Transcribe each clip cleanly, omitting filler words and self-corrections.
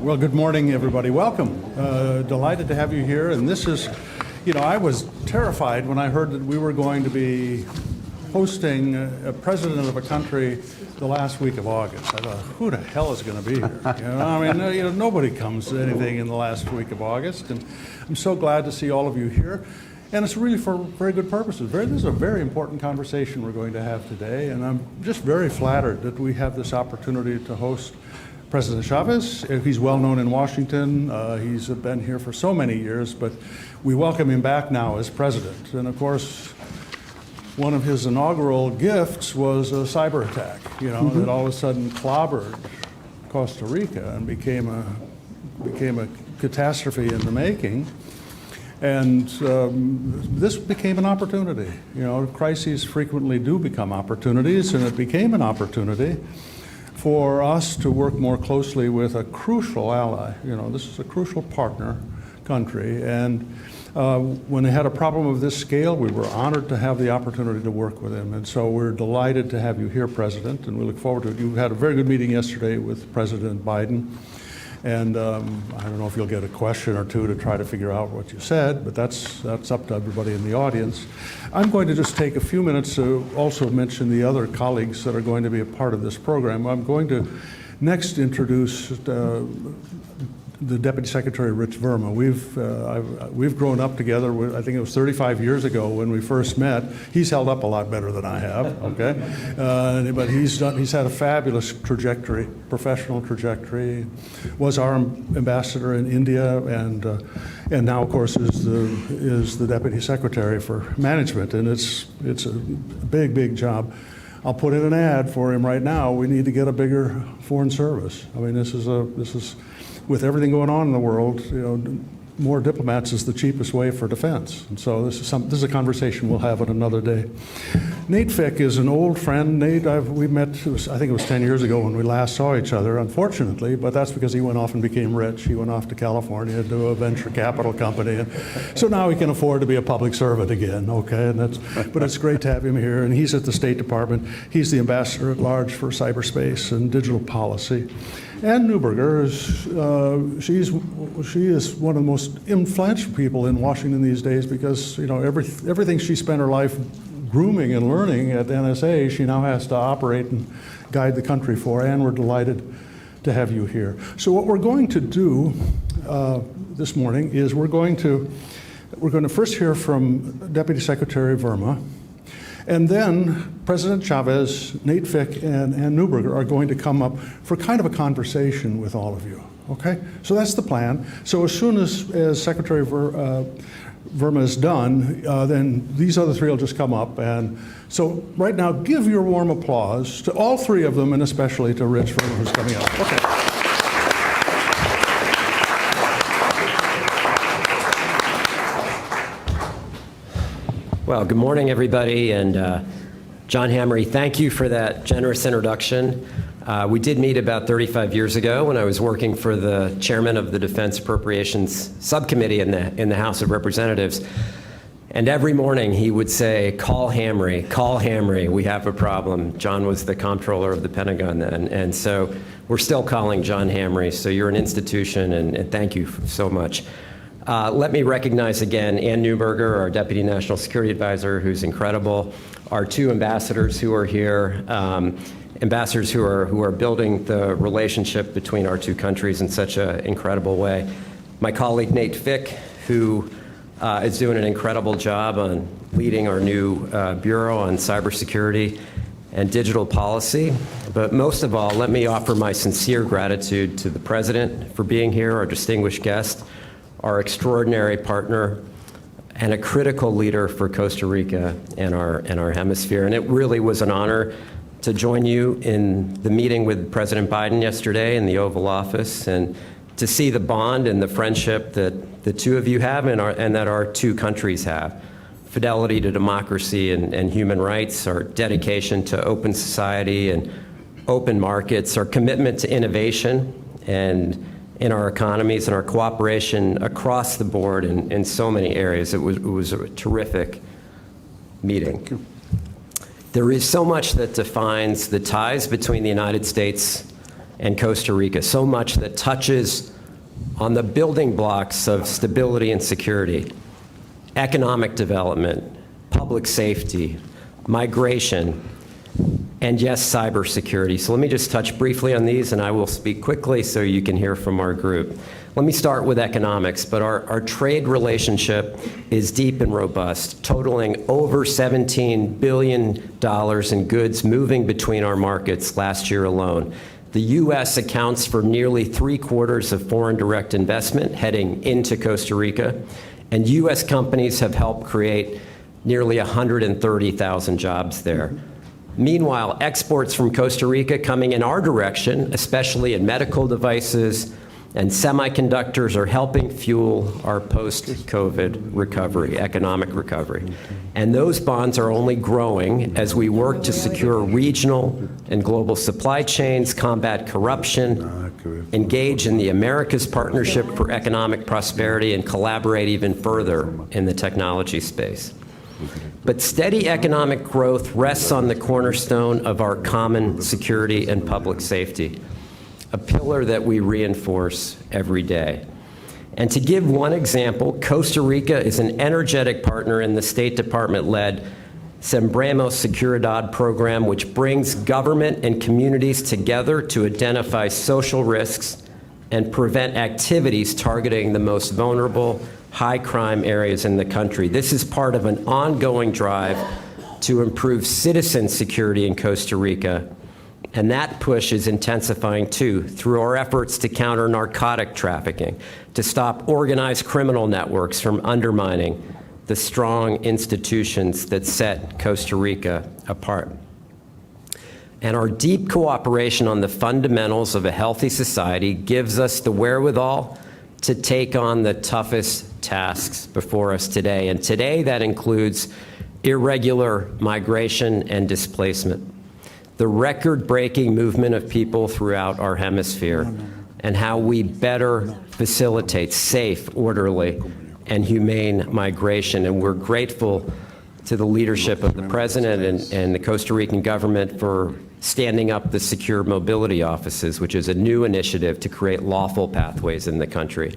Well, good morning, everybody. Welcome. Delighted to have you here. And this is, I was terrified when I heard that we were going to be hosting a president of a country the last week of August. I thought, who the hell is going to be here? Nobody comes to anything in the last week of August. And I'm so glad to see all of you here. And it's really for very good purposes. This is a very important conversation we're going to have today. And I'm just very flattered that we have this opportunity to host President Chaves. He's well known in Washington. He's been here for so many years, but we welcome him back now as president. And of course, one of his inaugural gifts was a cyber attack, that all of a sudden clobbered Costa Rica and became a catastrophe in the making. And this became an opportunity. Crises frequently do become opportunities, and it became an opportunity for us to work more closely with a crucial ally. This is a crucial partner country. And when they had a problem of this scale, we were honored to have the opportunity to work with him. And so we're delighted to have you here, President, and we look forward to it. You had a very good meeting yesterday with President Biden. And I don't know if you'll get a question or two to try to figure out what you said, but that's up to everybody in the audience. I'm going to just take a few minutes to also mention the other colleagues that are going to be a part of this program. I'm going to next introduce the Deputy Secretary, Rich Verma. We've grown up together. I think it was 35 years ago when we first met. He's held up a lot better than I have, okay? But he's had a fabulous trajectory, professional trajectory. Was our ambassador in India, and now, of course, is the Deputy Secretary for Management, and it's a big job. I'll put in an ad for him right now. We need to get a bigger foreign service. I mean, this is with everything going on in the world, more diplomats is the cheapest way for defense. And so this is a conversation we'll have on another day. Nate Fick is an old friend. Nate, we met, I think it was 10 years ago when we last saw each other, unfortunately, but that's because he went off and became rich. He went off to California to a venture capital company. And so now he can afford to be a public servant again, okay? But it's great to have him here. And he's at the State Department. He's the ambassador at large for cyberspace and digital policy. Ann Neuberger she is one of the most influential people in Washington these days because everything she spent her life grooming and learning at NSA, she now has to operate and guide the country for. And we're delighted to have you here. So what we're going to do this morning is we're going to first hear from Deputy Secretary Verma. And then President Chaves, Nate Fick, and Ann Neuberger are going to come up for kind of a conversation with all of you, okay? So that's the plan. So as soon as Secretary Verma is done, then these other three will just come up. And so right now, give your warm applause to all three of them, and especially to Rich Verma, who's coming up. Okay. Well, good morning, everybody, and John Hamre, thank you for that generous introduction. We did meet about 35 years ago when I was working for the chairman of the Defense Appropriations Subcommittee in the House of Representatives, and every morning he would say, call Hamre, we have a problem. John was the comptroller of the Pentagon then, and so we're still calling John Hamre, so you're an institution, and thank you so much. Let me recognize again Ann Neuberger, our Deputy National Security Advisor, who's incredible, our two ambassadors who are here, ambassadors who are building the relationship between our two countries in such an incredible way. My colleague Nate Fick, who is doing an incredible job on leading our new Bureau on cybersecurity and digital policy. But most of all, let me offer my sincere gratitude to the President for being here, our distinguished guest, our extraordinary partner, and a critical leader for Costa Rica and our hemisphere. And it really was an honor to join you in the meeting with President Biden yesterday in the Oval Office, and to see the bond and the friendship that the two of you have and that our two countries have. Fidelity to democracy and human rights, our dedication to open society and open markets, our commitment to innovation and in our economies, and our cooperation across the board in so many areas. It was a terrific meeting. There is so much that defines the ties between the United States and Costa Rica, so much that touches on the building blocks of stability and security, economic development, public safety, migration, and yes, cybersecurity. So let me just touch briefly on these, and I will speak quickly so you can hear from our group. Let me start with economics, but our trade relationship is deep and robust, totaling over $17 billion in goods moving between our markets last year alone. The U.S. accounts for nearly 3/4 of foreign direct investment heading into Costa Rica, and U.S. companies have helped create nearly 130,000 jobs there. Meanwhile, exports from Costa Rica coming in our direction, especially in medical devices and semiconductors, are helping fuel our post-COVID recovery, economic recovery. And those bonds are only growing as we work to secure regional and global supply chains, combat corruption, engage in the Americas Partnership for Economic Prosperity, and collaborate even further in the technology space. But steady economic growth rests on the cornerstone of our common security and public safety, a pillar that we reinforce every day. And to give one example, Costa Rica is an energetic partner in the State Department-led Sembremos Seguridad program, which brings government and communities together to identify social risks and prevent activities targeting the most vulnerable, high-crime areas in the country. This is part of an ongoing drive to improve citizen security in Costa Rica, and that push is intensifying too through our efforts to counter narcotic trafficking, to stop organized criminal networks from undermining the strong institutions that set Costa Rica apart. And our deep cooperation on the fundamentals of a healthy society gives us the wherewithal to take on the toughest tasks before us today. And today that includes irregular migration and displacement, the record-breaking movement of people throughout our hemisphere, and how we better facilitate safe, orderly, and humane migration. And we're grateful to the leadership of the President and the Costa Rican government for standing up the secure mobility offices, which is a new initiative to create lawful pathways in the country.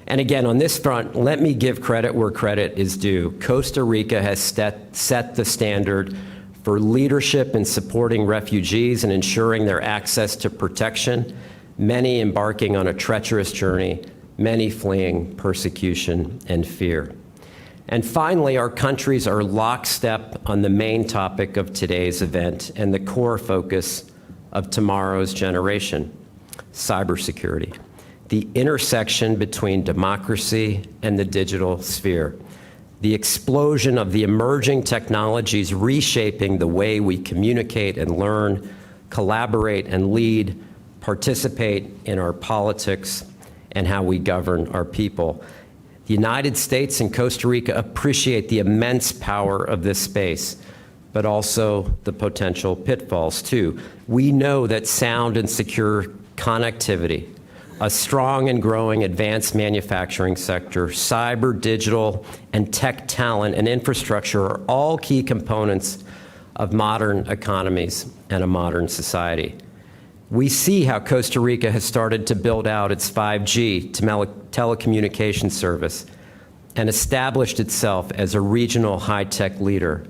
And again, on this front, let me give credit where credit is due. Costa Rica has set the standard for leadership in supporting refugees and ensuring their access to protection, many embarking on a treacherous journey, many fleeing persecution and fear. And finally, our countries are lockstep on the main topic of today's event and the core focus of tomorrow's generation, cybersecurity, the intersection between democracy and the digital sphere, the explosion of the emerging technologies reshaping the way we communicate and learn, collaborate and lead, participate in our politics, and how we govern our people. The United States and Costa Rica appreciate the immense power of this space, but also the potential pitfalls, too. We know that sound and secure connectivity, a strong and growing advanced manufacturing sector, cyber, digital, and tech talent and infrastructure are all key components of modern economies and a modern society. We see how Costa Rica has started to build out its 5G telecommunications service and established itself as a regional high-tech leader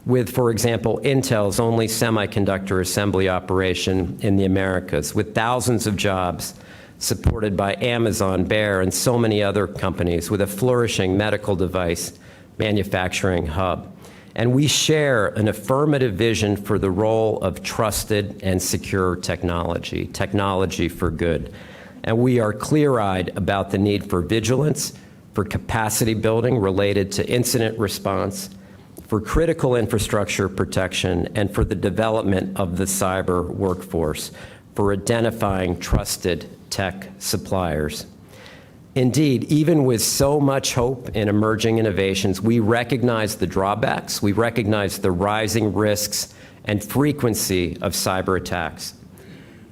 with, for example, Intel's only semiconductor assembly operation in the Americas, with thousands of jobs supported by Amazon, Bayer, and so many other companies, with a flourishing medical device manufacturing hub. And we share an affirmative vision for the role of trusted and secure technology, technology for good. And we are clear-eyed about the need for vigilance, for capacity building related to incident response, for critical infrastructure protection, and for the development of the cyber workforce, for identifying trusted tech suppliers. Indeed, even with so much hope in emerging innovations, we recognize the drawbacks, we recognize the rising risks and frequency of cyber attacks,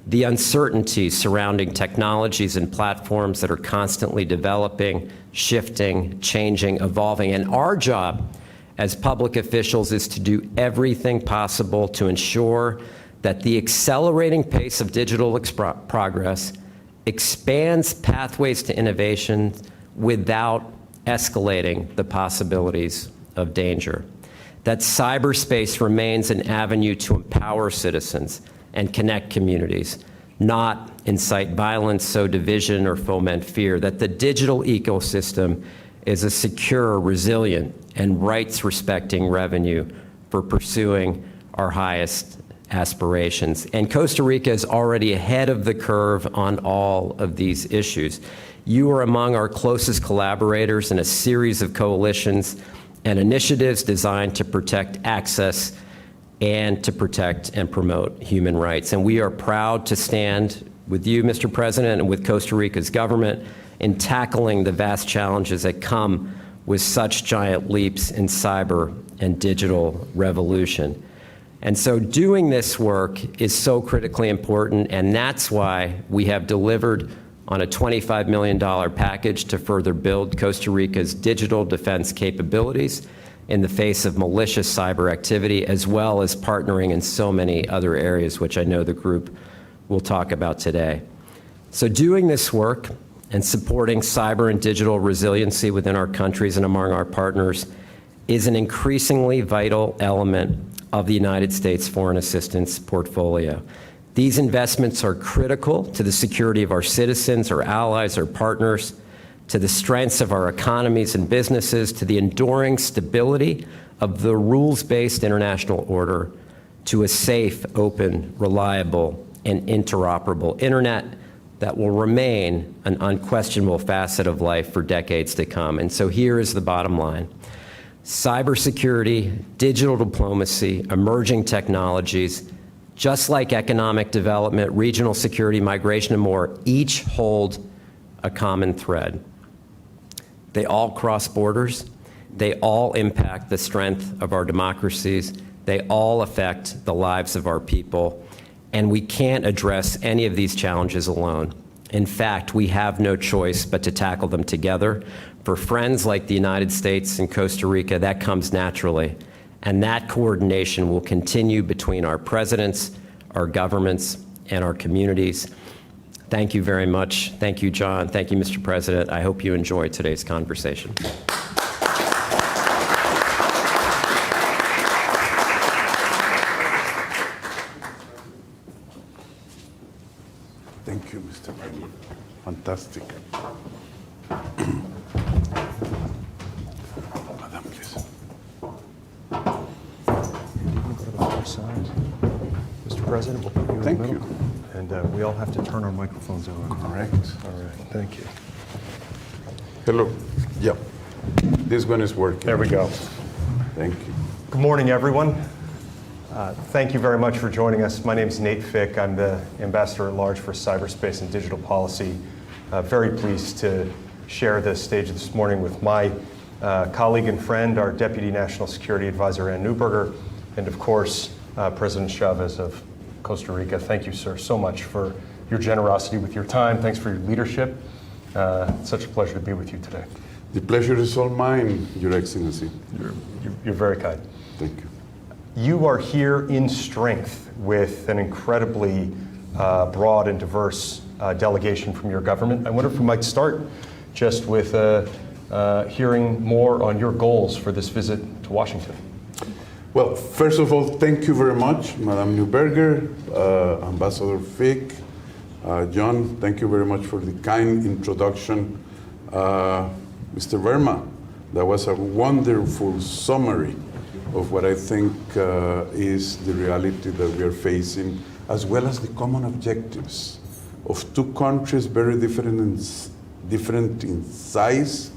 the uncertainties surrounding technologies and platforms that are constantly developing, shifting, changing, evolving. And our job as public officials is to do everything possible to ensure that the accelerating pace of digital progress expands pathways to innovation without escalating the possibilities of danger. That cyberspace remains an avenue to empower citizens and connect communities, not incite violence, sow division, or foment fear. That the digital ecosystem is a secure, resilient, and rights-respecting revenue for pursuing our highest aspirations. And Costa Rica is already ahead of the curve on all of these issues. You are among our closest collaborators in a series of coalitions and initiatives designed to protect access and to protect and promote human rights. And we are proud to stand with you, Mr. President, and with Costa Rica's government in tackling the vast challenges that come with such giant leaps in cyber and digital revolution. And so doing this work is so critically important, and that's why we have delivered on a $25 million package to further build Costa Rica's digital defense capabilities in the face of malicious cyber activity, as well as partnering in so many other areas, which I know the group will talk about today. So doing this work and supporting cyber and digital resiliency within our countries and among our partners is an increasingly vital element of the United States foreign assistance portfolio. These investments are critical to the security of our citizens, our allies, our partners, to the strengths of our economies and businesses, to the enduring stability of the rules-based international order, to a safe, open, reliable, and interoperable internet that will remain an unquestionable facet of life for decades to come. And so here is the bottom line. Cybersecurity, digital diplomacy, emerging technologies, just like economic development, regional security, migration, and more, each hold a common thread. They all cross borders. They all impact the strength of our democracies. They all affect the lives of our people. And we can't address any of these challenges alone. In fact, we have no choice but to tackle them together. For friends like the United States and Costa Rica, that comes naturally. And that coordination will continue between our presidents, our governments, and our communities. Thank you very much. Thank you, John. Thank you, Mr. President. I hope you enjoyed today's conversation. Thank you, Mr. Verma. Fantastic. Madam, please. Go to the far side. Mr. President, we'll put you in Thank the middle. you. And we all have to turn our microphones on. Correct. All right, thank you. Hello. Yep. This one is working. There we go. Thank you. Good morning, everyone. Thank you very much for joining us. My name is Nate Fick. I'm the Ambassador at Large for Cyberspace and Digital Policy. Very pleased to share the stage this morning with my colleague and friend, our Deputy National Security Advisor, Ann Neuberger, and of course, President Chaves of Costa Rica. Thank you, sir, so much for your generosity with your time. Thanks for your leadership. It's such a pleasure to be with you today. The pleasure is all mine, Your Excellency. You're very kind. Thank you. You are here in strength with an incredibly broad and diverse delegation from your government. I wonder if we might start just with hearing more on your goals for this visit to Washington. Well, first of all, thank you very much, Madam Neuberger, Ambassador Fick, John, thank you very much for the kind introduction. Mr. Verma, that was a wonderful summary of what I think is the reality that we are facing, as well as the common objectives of two countries very different in size,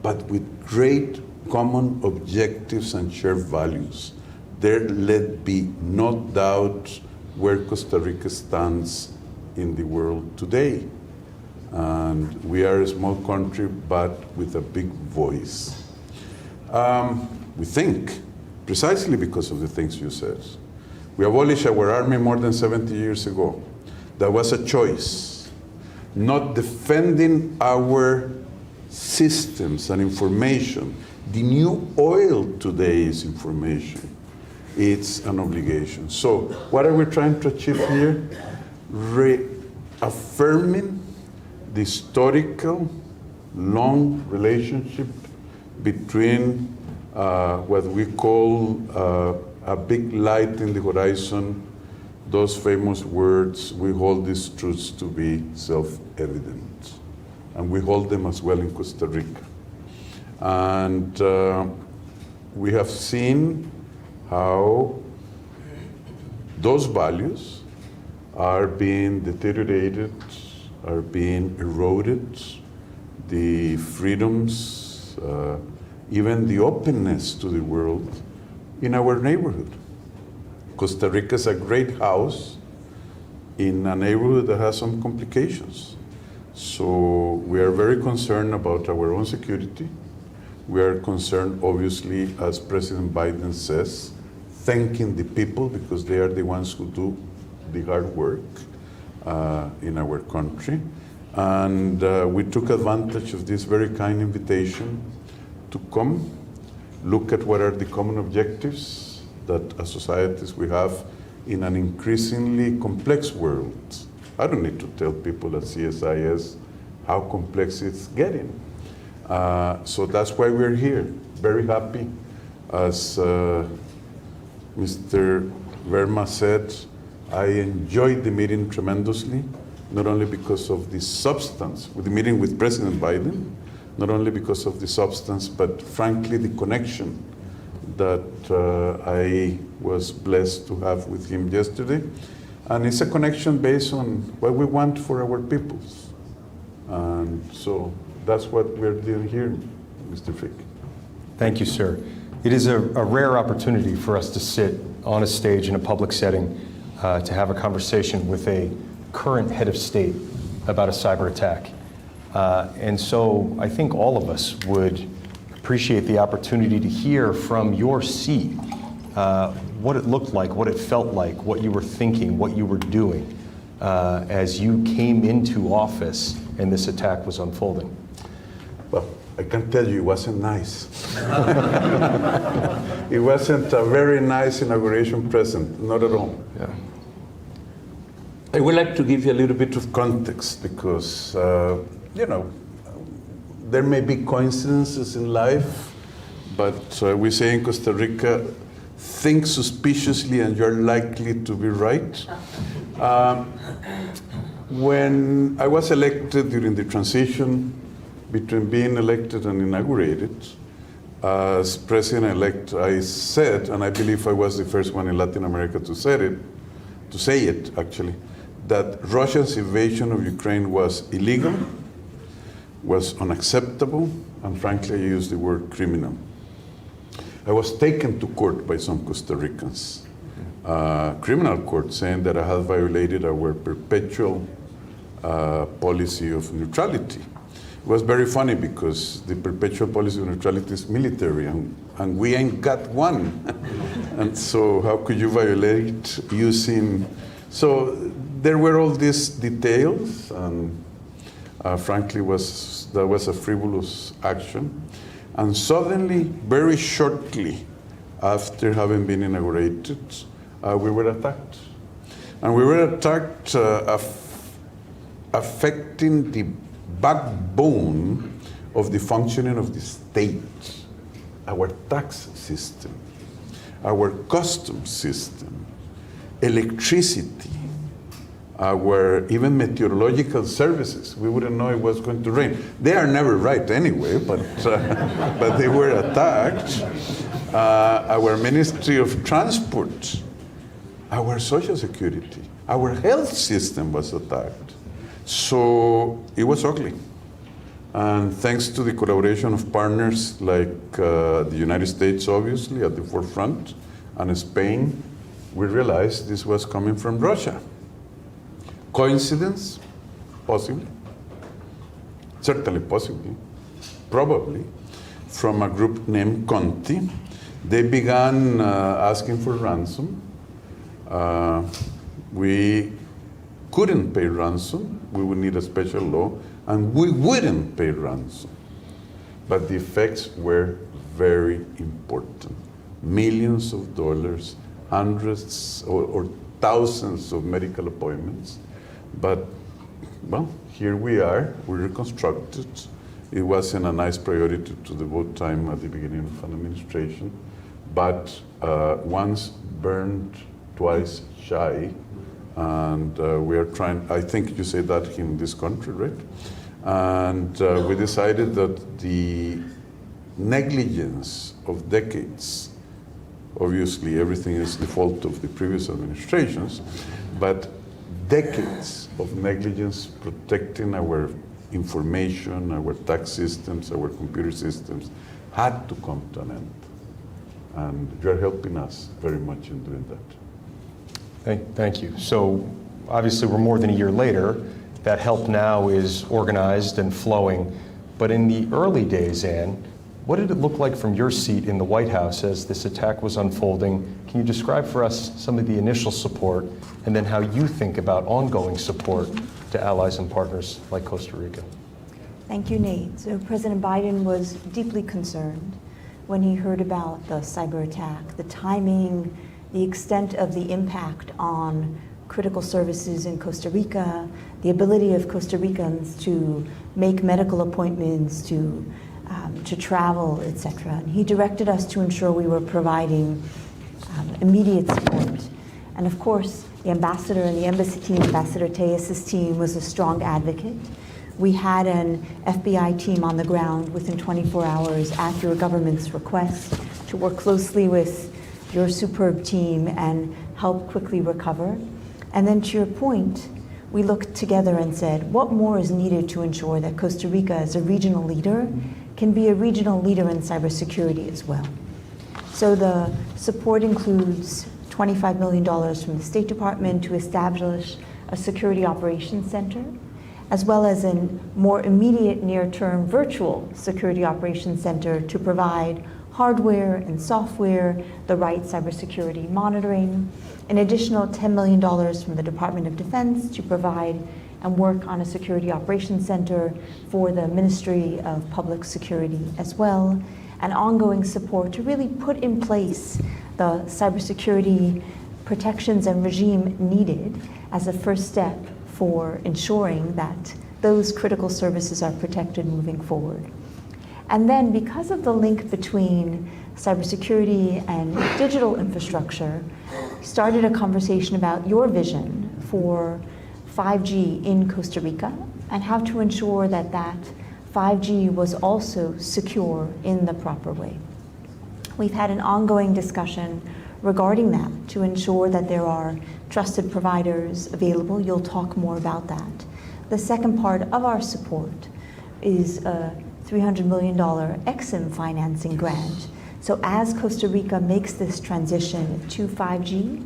but with great common objectives and shared values. There let be no doubt where Costa Rica stands in the world today. And we are a small country, but with a big voice. We think, precisely because of the things you said. We abolished our army more than 70 years ago. That was a choice. Not defending our systems and information. The new oil today is information. it's an obligation. So what are we trying to achieve here? Reaffirming the historical long relationship between what we call a big light in the horizon, those famous words, we hold these truths to be self-evident. And we hold them as well in Costa Rica. And we have seen how those values are being deteriorated, are being eroded, the freedoms, even the openness to the world in our neighborhood. Costa Rica is a great house in a neighborhood that has some complications. So we are very concerned about our own security. We are concerned, obviously, as President Biden says, thanking the people because they are the ones who do the hard work in our country. And we took advantage of this very kind invitation to come, look at what are the common objectives that as societies we have in an increasingly complex world. I don't need to tell people at CSIS how complex it's getting. So that's why we're here. Very happy. As Mr. Verma said, I enjoyed the meeting tremendously, not only because of the substance, with the meeting with President Biden, not only because of the substance, but frankly the connection that I was blessed to have with him yesterday. And it's a connection based on what we want for our peoples. And so that's what we're doing here, Mr. Fick. Thank you, sir. It is a rare opportunity for us to sit on a stage in a public setting to have a conversation with a current head of state about a cyber attack. And so I think all of us would appreciate the opportunity to hear from your seat what it looked like, what it felt like, what you were thinking, what you were doing as you came into office and this attack was unfolding. Well, I can tell you it wasn't nice. It wasn't a very nice inauguration present, not at all. Yeah. I would like to give you a little bit of context because, you know, there may be coincidences in life, but we say in Costa Rica, think suspiciously and you're likely to be right. When I was elected during the transition between being elected and inaugurated, as president-elect, I said, and I believe I was the first one in Latin America to say it actually, that Russia's invasion of Ukraine was illegal, was unacceptable, and frankly, I used the word criminal. I was taken to court by some Costa Ricans, criminal court, saying that I had violated our perpetual policy of neutrality. It was very funny because the perpetual policy of neutrality is military, and we ain't got one. And so how could you violate using... So there were all these details, and frankly, that was a frivolous action. And suddenly, very shortly after having been inaugurated, we were attacked. And we were attacked affecting the backbone of the functioning of the state, our tax system, our customs system, electricity, our even meteorological services. We wouldn't know it was going to rain. They are never right anyway, but they were attacked. Our Ministry of Transport, our Social Security, our health system was attacked. So it was ugly. And thanks to the collaboration of partners like the United States, obviously, at the forefront, and Spain, we realized this was coming from Russia. Coincidence? Possibly. Certainly possibly. Probably. From a group named Conti. They began asking for ransom. We couldn't pay ransom. We would need a special law. And we wouldn't pay ransom. But the effects were very important. Millions of dollars hundreds or thousands of medical appointments. But, well, here we are, we reconstructed. It wasn't a nice priority to devote time at the beginning of an administration, but once burned, twice shy, and we are trying, I think you say that in this country, right? And we decided that the negligence of decades, obviously everything is the fault of the previous administrations, but decades of negligence protecting our information, our tax systems, our computer systems, had to come to an end. And you're helping us very much in doing that. Thank you. So obviously we're more than a year later. That help now is organized and flowing. But in the early days, Anne, what did it look like from your seat in the White House as this attack was unfolding? Can you describe for us some of the initial support and then how you think about ongoing support to allies and partners like Costa Rica? Thank you, Nate. So President Biden was deeply concerned when he heard about the cyber attack, the timing, the extent of the impact on critical services in Costa Rica, the ability of Costa Ricans to make medical appointments, to travel, etc. And he directed us to ensure we were providing immediate support. And of course, the ambassador and the embassy team, Ambassador Tejas' team, was a strong advocate. We had an FBI team on the ground within 24 hours at your government's request to work closely with your superb team and help quickly recover. And then to your point, we looked together and said, what more is needed to ensure that Costa Rica, as a regional leader, can be a regional leader in cybersecurity as well? So the support includes $25 million from the State Department to establish a security operations center, as well as a more immediate near-term virtual security operations center to provide hardware and software, the right cybersecurity monitoring, an additional $10 million from the Department of Defense to provide and work on a security operations center for the Ministry of Public Security as well, and ongoing support to really put in place the cybersecurity protections and regime needed as a first step for ensuring that those critical services are protected moving forward. And then because of the link between cybersecurity and digital infrastructure, started a conversation about your vision for 5G in Costa Rica and how to ensure that that 5G was also secure in the proper way. We've had an ongoing discussion regarding that to ensure that there are trusted providers available. You'll talk more about that. The second part of our support is a $300 million EXIM financing grant. So as Costa Rica makes this transition to 5G,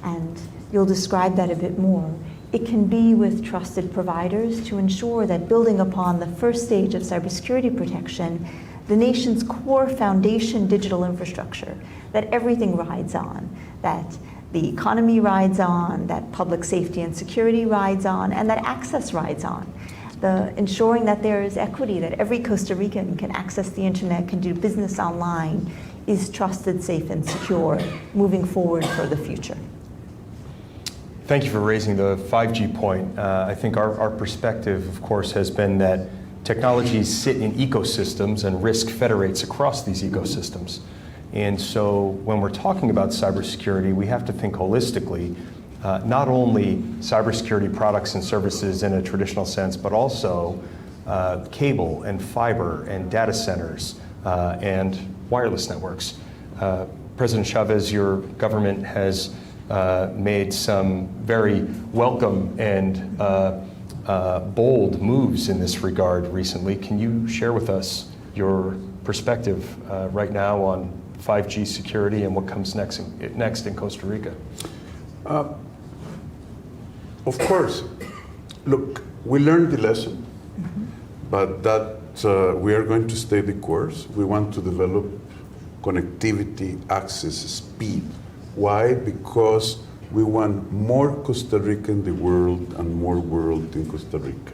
and you'll describe that a bit more, it can be with trusted providers to ensure that building upon the first stage of cybersecurity protection, the nation's core foundation digital infrastructure that everything rides on, that the economy rides on, that public safety and security rides on, and that access rides on. Ensuring that there is equity, that every Costa Rican can access the internet, can do business online, is trusted, safe, and secure moving forward for the future. Thank you for raising the 5G point. I think our perspective, of course, has been that technologies sit in ecosystems and risk federates across these ecosystems. And so when we're talking about cybersecurity, we have to think holistically, not only cybersecurity products and services in a traditional sense, but also cable and fiber and data centers and wireless networks. President Chaves, your government has made some very welcome and bold moves in this regard recently. Can you share with us your perspective right now on 5G security and what comes next in Costa Rica? Of course. Look, we learned the lesson, but that we are going to stay the course. We want to develop connectivity, access, speed. Why? Because we want more Costa Rica in the world and more world in Costa Rica.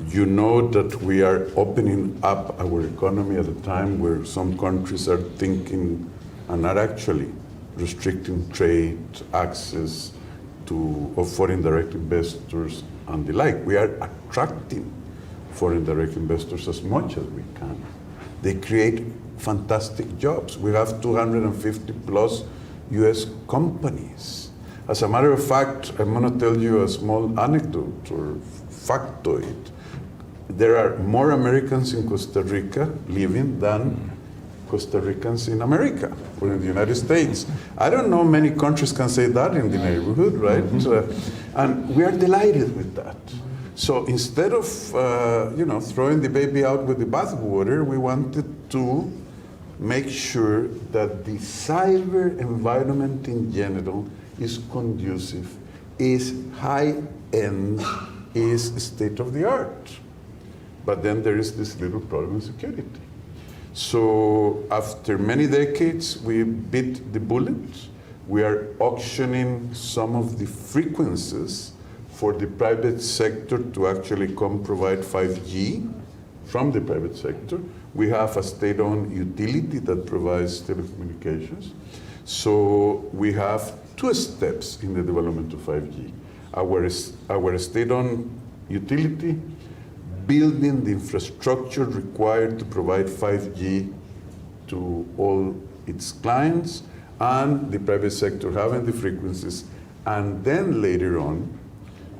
You know that we are opening up our economy at a time where some countries are thinking and are actually restricting trade, access of foreign direct investors and the like. We are attracting foreign direct investors as much as we can. They create fantastic jobs. We have 250 plus US companies. As a matter of fact, I'm going to tell you a small anecdote or factoid. There are more Americans in Costa Rica living than Costa Ricans in America or in the United States. I don't know many countries can say that in the neighborhood, right? And we are delighted with that. So instead of throwing the baby out with the bathwater, we wanted to make sure that the cyber environment in general is conducive, is high-end, is state-of-the-art. But then there is this little problem of security. So after many decades, we bit the bullet. We are auctioning some of the frequencies for the private sector to actually come provide 5G from the private sector. We have a state-owned utility that provides telecommunications. So we have two steps in the development of 5G. Our state-owned utility, building the infrastructure required to provide 5G to all its clients, and the private sector having the frequencies, and then later on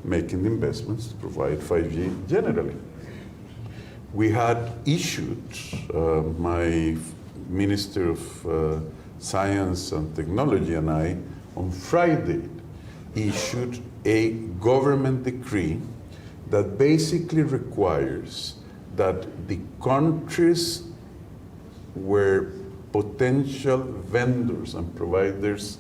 making the investments to provide 5G generally. We had issued, my Minister of Science and Technology and I, on Friday, issued a government decree that basically requires that the countries where potential vendors and providers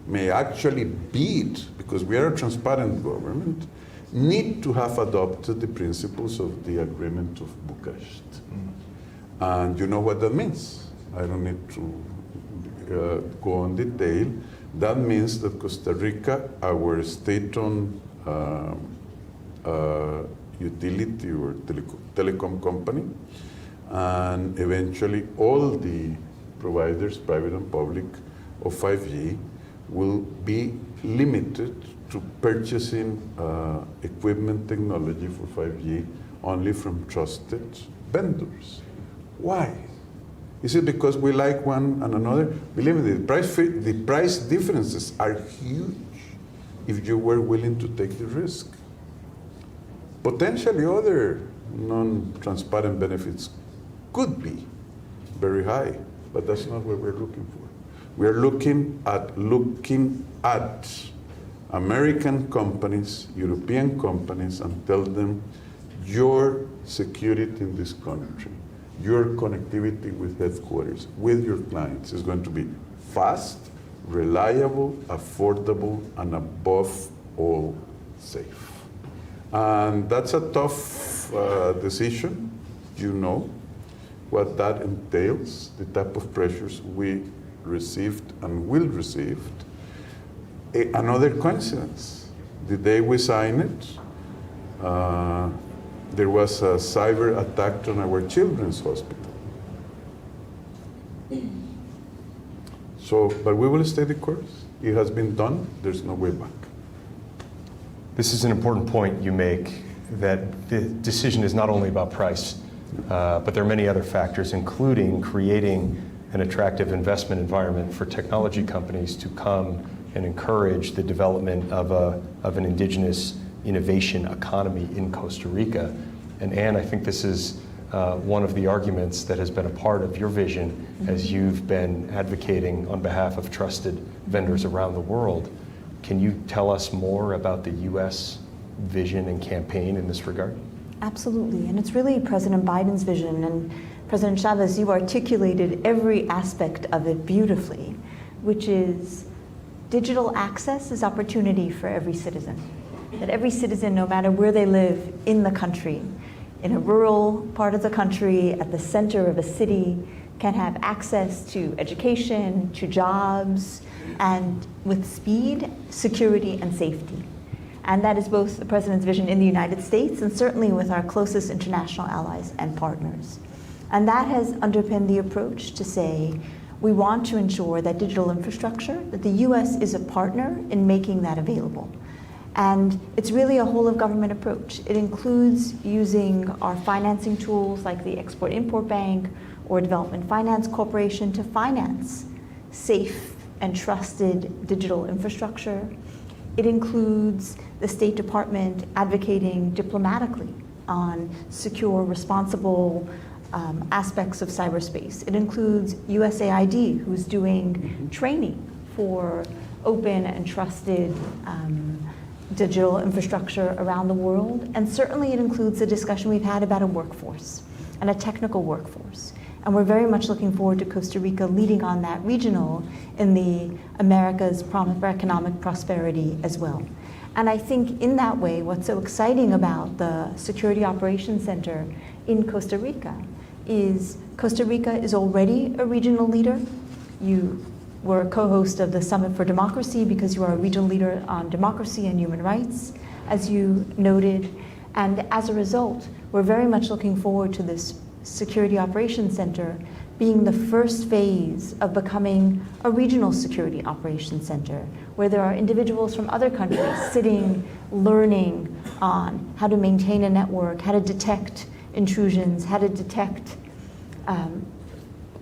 may actually bid, because we are a transparent government, need to have adopted the principles of the Agreement of Bucharest. And you know what that means. I don't need to go on detail. That means that Costa Rica, our state-owned utility or telecom company, and eventually all the providers, private and public, of 5G will be limited to purchasing equipment technology for 5G only from trusted vendors. Why? Is it because we like one and another? Believe me, the price differences are huge if you were willing to take the risk. Potentially other non-transparent benefits could be very high, but that's not what we're looking for. We are looking at American companies, European companies, and tell them your security in this country, your connectivity with headquarters, with your clients is going to be fast, reliable, affordable, and above all, safe. And that's a tough decision. You know what that entails, the type of pressures we received and will receive. Another coincidence, the day we signed it, there was a cyber attack on our children's hospital. So, but we will stay the course. It has been done, there's no way back. This is an important point you make, that the decision is not only about price, but there are many other factors, including creating an attractive investment environment for technology companies to come and encourage the development of an indigenous innovation economy in Costa Rica. And Anne, I think this is one of the arguments that has been a part of your vision as you've been advocating on behalf of trusted vendors around the world. Can you tell us more about the U.S. vision and campaign in this regard? Absolutely, and it's really President Biden's vision, and President Chaves, you articulated every aspect of it beautifully, which is digital access is opportunity for every citizen. That every citizen, no matter where they live in the country, in a rural part of the country, at the center of a city, can have access to education, to jobs, and with speed, security, and safety. And that is both the President's vision in the United States and certainly with our closest international allies and partners. And that has underpinned the approach to say, We want to ensure that digital infrastructure, that the US is a partner in making that available. And it's really a whole of government approach. It includes using our financing tools like the Export-Import Bank or Development Finance Corporation to finance safe and trusted digital infrastructure. It includes the State Department advocating diplomatically on secure, responsible aspects of cyberspace. It includes USAID, who's doing training for open and trusted digital infrastructure around the world. And certainly it includes the discussion we've had about a workforce and a technical workforce. And we're very much looking forward to Costa Rica leading on that regional in the America's Promise for Economic Prosperity as well. And I think in that way, what's so exciting about the Security Operations Center in Costa Rica is Costa Rica is already a regional leader. You were a co-host of the Summit for Democracy because you are a regional leader on democracy and human rights, as you noted. And as a result, we're very much looking forward to this Security Operations Center being the first phase of becoming a regional security operations center, where there are individuals from other countries sitting, learning on how to maintain a network, how to detect intrusions, how to detect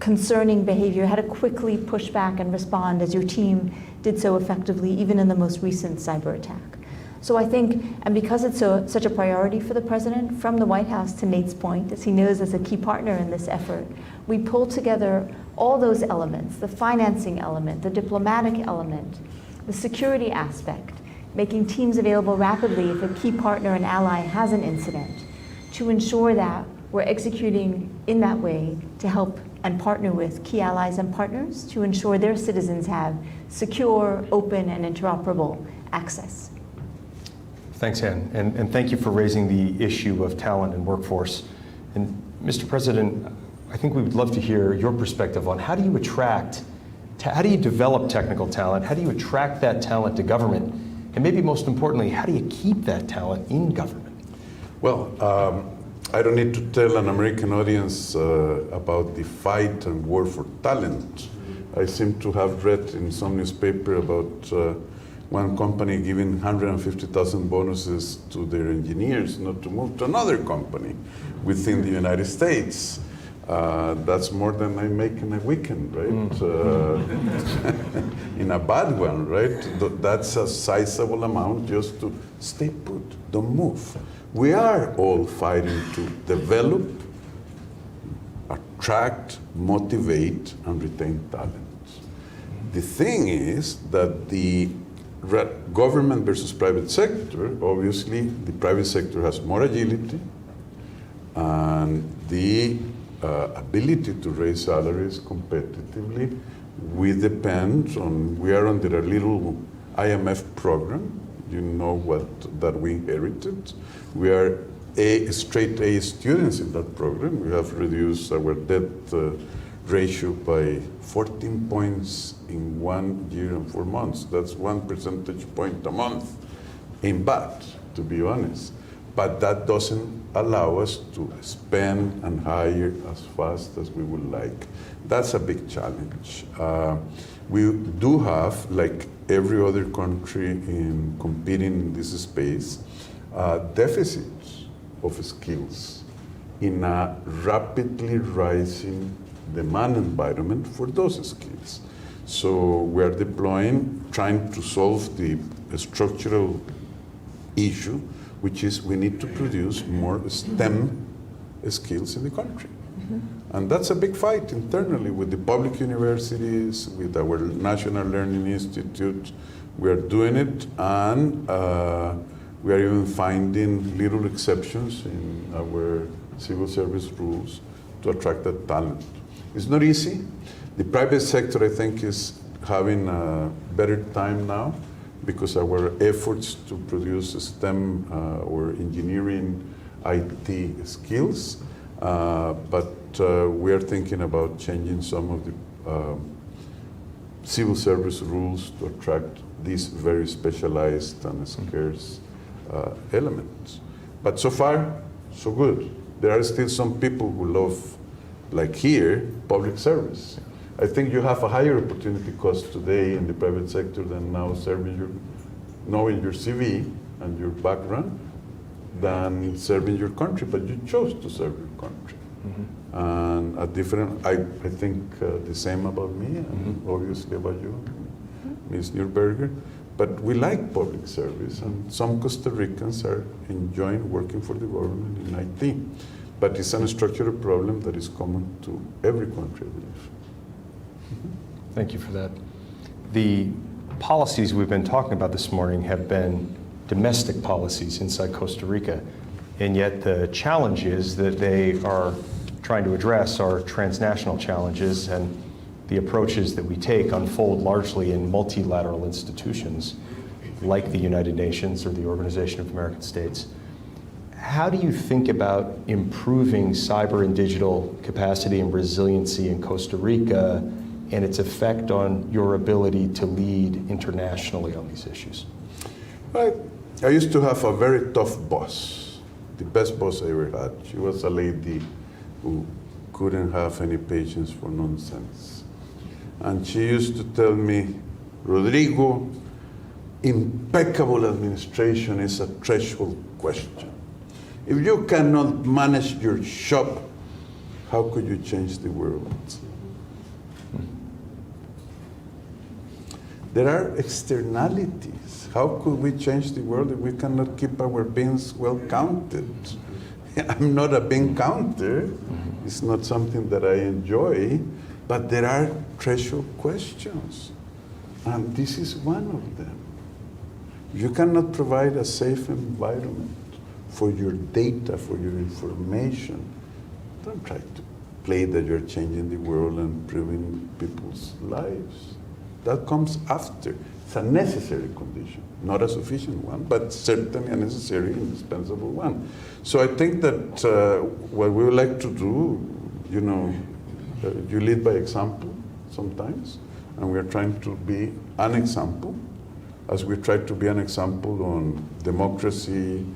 concerning behavior, how to quickly push back and respond as your team did so effectively, even in the most recent cyber attack. So I think, and because it's such a priority for the president, from the White House, to Nate's point, as he knows as a key partner in this effort, we pulled together all those elements, the financing element, the diplomatic element, the security aspect, making teams available rapidly if a key partner and ally has an incident, to ensure that we're executing in that way to help and partner with key allies and partners to ensure their citizens have secure, open, and interoperable access. Thanks, Ann, and thank you for raising the issue of talent and workforce. And Mr. President, I think we would love to hear your perspective on how do you develop technical talent, how do you attract that talent to government, and maybe most importantly, how do you keep that talent in government? Well, I don't need to tell an American audience about the fight and war for talent. I seem to have read in some newspaper about one company giving 150,000 bonuses to their engineers not to move to another company within the United States. That's more than I make in a weekend, right? In a bad one, right? That's a sizable amount just to stay put, don't move. We are all fighting to develop, attract, motivate, and retain talent. The thing is that the government versus private sector, obviously the private sector has more agility and the ability to raise salaries competitively. We depend on, we are under a little IMF program, you know that we inherited. We are straight A students in that program. We have reduced our debt ratio by 14 points in 1 year and 4 months. That's 1 percentage point a month. Ain't bad, to be honest. But that doesn't allow us to spend and hire as fast as we would like. That's a big challenge. We do have, like every other country in competing in this space, deficits of skills in a rapidly rising demand environment for those skills. So we're deploying, trying to solve the structural issue, which is we need to produce more STEM skills in the country. And that's a big fight internally with the public universities, with our National Learning Institute. We are doing it, and we are even finding little exceptions in our civil service rules to attract that talent. It's not easy. The private sector, I think, is having a better time now because our efforts to produce STEM or engineering IT skills, but we are thinking about changing some of the civil service rules to attract these very specialized and scarce elements. But so far, so good. There are still some people who love, like here, public service. I think you have a higher opportunity cost today in the private sector than now knowing your CV and your background than serving your country, but you chose to serve your country. And I think the same about me, and obviously about you, Ms. Newberger. But we like public service, and some Costa Ricans are enjoying working for the government in IT. But it's a structural problem that is common to every country, I believe. Thank you for that. The policies we've been talking about this morning have been domestic policies inside Costa Rica, and yet the challenges that they are trying to address are transnational challenges, and the approaches that we take unfold largely in multilateral institutions like the United Nations or the Organization of American States. How do you think about improving cyber and digital capacity and resiliency in Costa Rica and its effect on your ability to lead internationally on these issues? I used to have a very tough boss, the best boss I ever had. She was a lady who couldn't have any patience for nonsense. And she used to tell me, Rodrigo, impeccable administration is a threshold question. If you cannot manage your shop, how could you change the world? There are externalities. How could we change the world if we cannot keep our beans well counted? I'm not a bean counter. It's not something that I enjoy, but there are threshold questions. And this is one of them. You cannot provide a safe environment for your data, for your information. Don't try to play that you're changing the world and improving people's lives. That comes after. It's a necessary condition, not a sufficient one, but certainly a necessary, indispensable one. So I think that what we would like to do, you lead by example sometimes, and we're trying to be an example, as we try to be an example on democracy,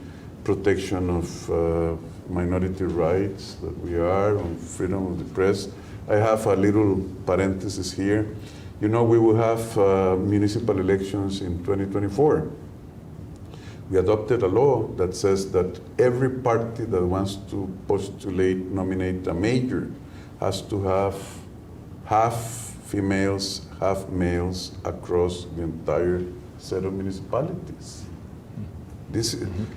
protection of minority rights that we are, on freedom of the press. I have a little parenthesis here. We will have municipal elections in 2024. We adopted a law that says that every party that wants to nominate a mayor has to have half females, half males across the entire set of municipalities.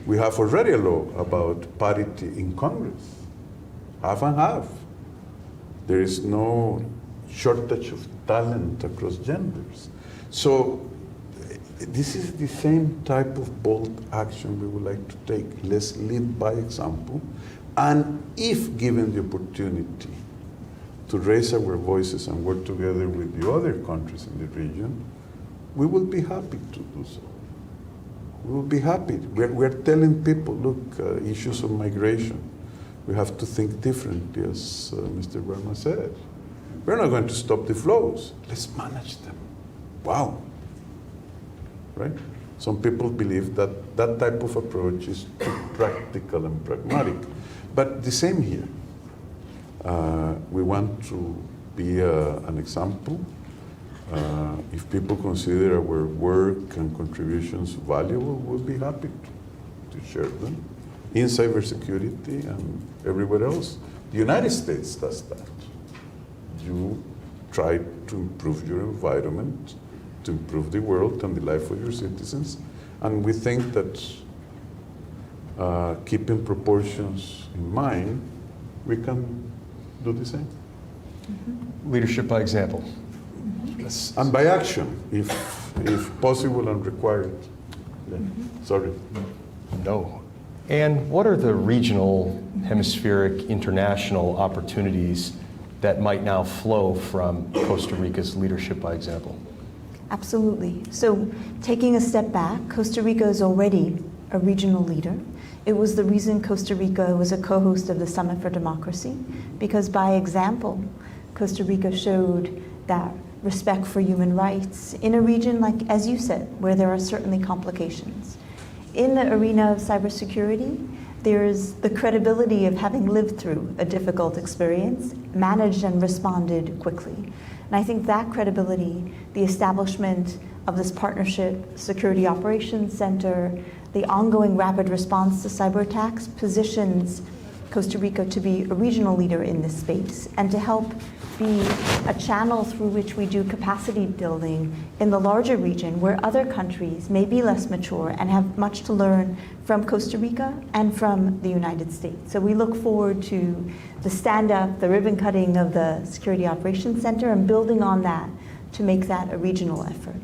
We have already a law about parity in Congress, half and half. There is no shortage of talent across genders. So this is the same type of bold action we would like to take. Let's lead by example. And if given the opportunity to raise our voices and work together with the other countries in the region, we will be happy to do so. We will be happy. We're telling people, look, issues of migration, we have to think differently, as Mr. Verma said. We're not going to stop the flows. Let's manage them. Wow. Right? Some people believe that that type of approach is too practical and pragmatic. But the same here. We want to be an example. If people consider our work and contributions valuable, we'll be happy to share them in cybersecurity and everywhere else. The United States does that. You try to improve your environment, to improve the world and the life of your citizens. And we think that keeping proportions in mind, we can do the same. Leadership by example. And by action, if possible and required. Yeah. Sorry. No. And what are the regional, hemispheric, international opportunities that might now flow from Costa Rica's leadership by example? Absolutely. So taking a step back, Costa Rica is already a regional leader. It was the reason Costa Rica was a co-host of the Summit for Democracy, because by example, Costa Rica showed that respect for human rights in a region like, as you said, where there are certainly complications. In the arena of cybersecurity, there's the credibility of having lived through a difficult experience, managed and responded quickly. And I think that credibility, the establishment of this partnership security operations center, the ongoing rapid response to cyber attacks positions Costa Rica to be a regional leader in this space and to help be a channel through which we do capacity building in the larger region where other countries may be less mature and have much to learn from Costa Rica and from the United States. So we look forward to the stand-up, the ribbon cutting of the Security Operations Center and building on that to make that a regional effort.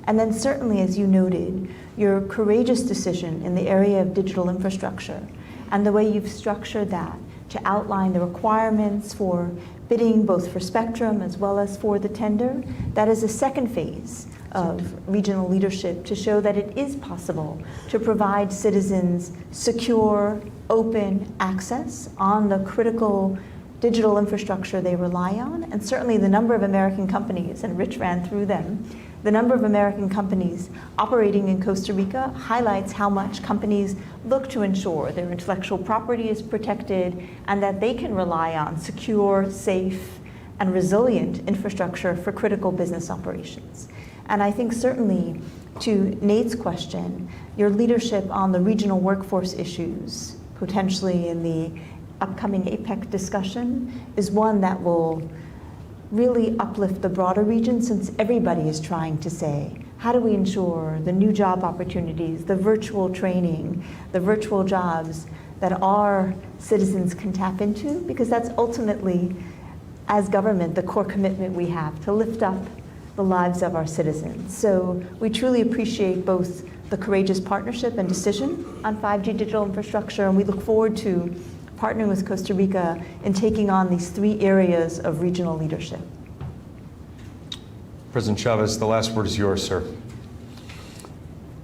And then certainly, as you noted, your courageous decision in the area of digital infrastructure and the way you've structured that to outline the requirements for bidding both for spectrum as well as for the tender, that is a second phase of regional leadership to show that it is possible to provide citizens secure, open access on the critical digital infrastructure they rely on. And certainly the number of American companies, and Rich ran through them, the number of American companies operating in Costa Rica highlights how much companies look to ensure their intellectual property is protected and that they can rely on secure, safe, and resilient infrastructure for critical business operations. And I think certainly to Nate's question, your leadership on the regional workforce issues, potentially in the upcoming APEC discussion, is one that will really uplift the broader region, since everybody is trying to say, how do we ensure the new job opportunities, the virtual training, the virtual jobs that our citizens can tap into? Because that's ultimately, as government, the core commitment we have to lift up the lives of our citizens. So we truly appreciate both the courageous partnership and decision on 5G digital infrastructure, and we look forward to partnering with Costa Rica in taking on these 3 areas of regional leadership. President Chaves, the last word is yours, sir.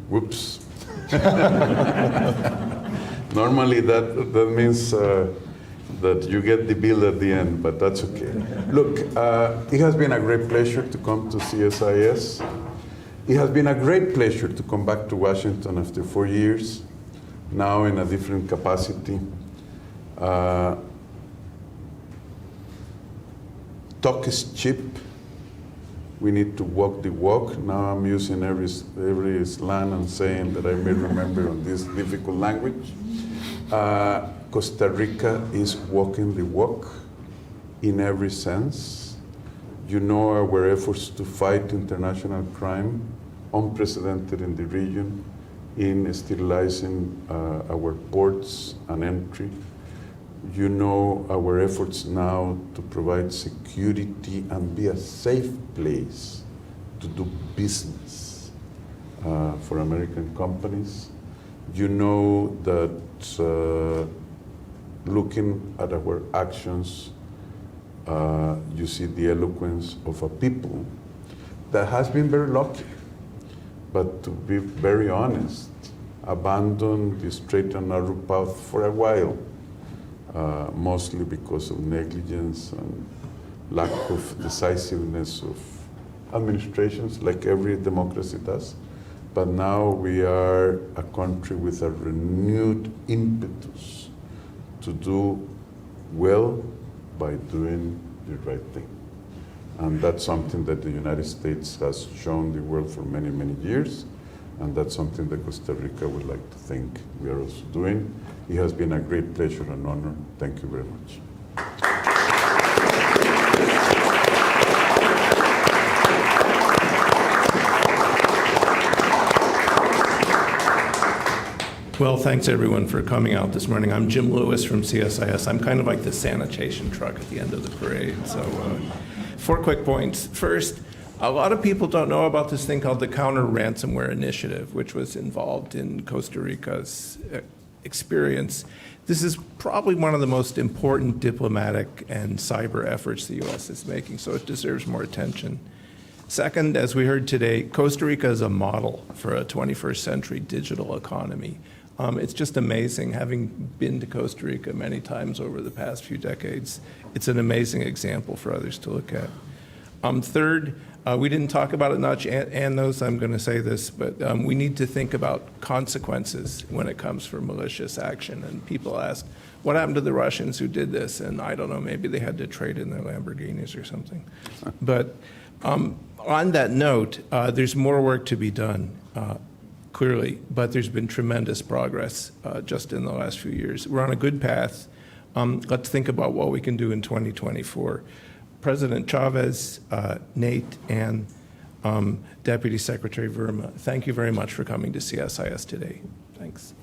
Whoops. Normally that means that you get the bill at the end, but that's okay. Look, it has been a great pleasure to come to CSIS. It has been a great pleasure to come back to Washington after 4 years, now in a different capacity. Talk is cheap. We need to walk the walk. Now I'm using every slang and saying that I may remember on this difficult language. Costa Rica is walking the walk in every sense. You know our efforts to fight international crime, unprecedented in the region, in sterilizing our ports and entry. You know our efforts now to provide security and be a safe place to do business for American companies. You know that looking at our actions, you see the eloquence of a people that has been very lucky, but to be very honest, abandoned the straight and narrow path for a while. Mostly because of negligence and lack of decisiveness of administrations, like every democracy does. But now we are a country with a renewed impetus to do well by doing the right thing. And that's something that the United States has shown the world for many, many years. And that's something that Costa Rica would like to think we are also doing. It has been a great pleasure and honor. Thank you very much. Well, thanks everyone for coming out this morning. I'm Jim Lewis from CSIS. I'm kind of like the sanitation truck at the end of the parade. So 4 quick points. First, a lot of people don't know about this thing called the Counter Ransomware Initiative, which was involved in Costa Rica's experience. This is probably one of the most important diplomatic and cyber efforts the U.S. is making, so it deserves more attention. Second, as we heard today, Costa Rica is a model for a 21st century digital economy. It's just amazing, having been to Costa Rica many times over the past few decades. It's an amazing example for others to look at. Third, we didn't talk about it much. Ann knows I'm going to say this, but we need to think about consequences when it comes for malicious action. And people ask, what happened to the Russians who did this? And I don't know, maybe they had to trade in their Lamborghinis or something. But on that note, there's more work to be done, clearly, but there's been tremendous progress just in the last few years. We're on a good path. Let's think about what we can do in 2024. President Chaves, Nate, and Deputy Secretary Verma, thank you very much for coming to CSIS today. Thanks.